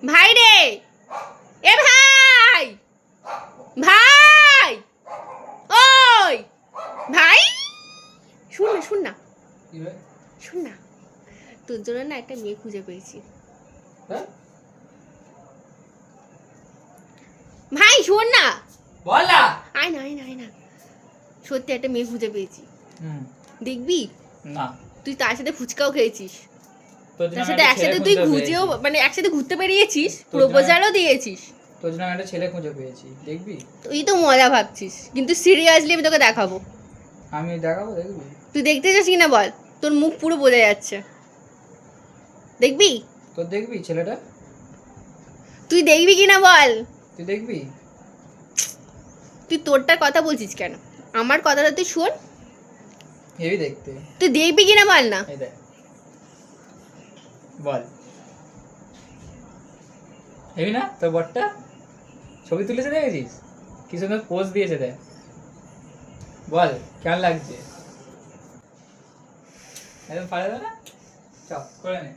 ভাই রে, এ ভাই, ভাই, ওই ভাই, শুন না শুন না শুন না, তোর জন্য না একটা মেয়ে খুঁজে পেয়েছি। ভাই শোন না, বল না। আয় না আয় না আয় না, সত্যি একটা মেয়ে খুঁজে পেয়েছি। দেখবি? না, তুই তার সাথে ফুচকাও খেয়েছিস, তোর তার জন্য সাথে একটা একসাথে ছেলে তুই খুঁজে ঘুরতেও পেয়েছি। মানে একসাথে ঘুরতে বেরিয়েছিস, তোর জন্য- প্রপোজালও দিয়েছিস। তোর জন্য একটা ছেলে খুঁজে পেয়েছি, দেখবি? তুই তো মজা ভাবছিস, কিন্তু সিরিয়াসলি আমি তোকে দেখাবো। আমি দেখাবো, দেখবি? তুই দেখতে চাস কিনা বল, তোর মুখ পুরো বোঝা যাচ্ছে। দেখবি? তোর দেখবি ছেলেটা? তুই দেখবি কিনা বল। তুই দেখবি? তুই তোরটার কথা বলছিস কেন, আমার কথাটা তুই শোন। হেবি দেখতে। তুই দেখবি কিনা বল না। এই দেখ, বল। হেবি না তোর বরটা? ছবি তুলেছে, দেখেছিস কি সুন্দর পোজ দিয়েছে, দেখ। বল কেমন লাগছে? একদম পারে না, চপ করে নে।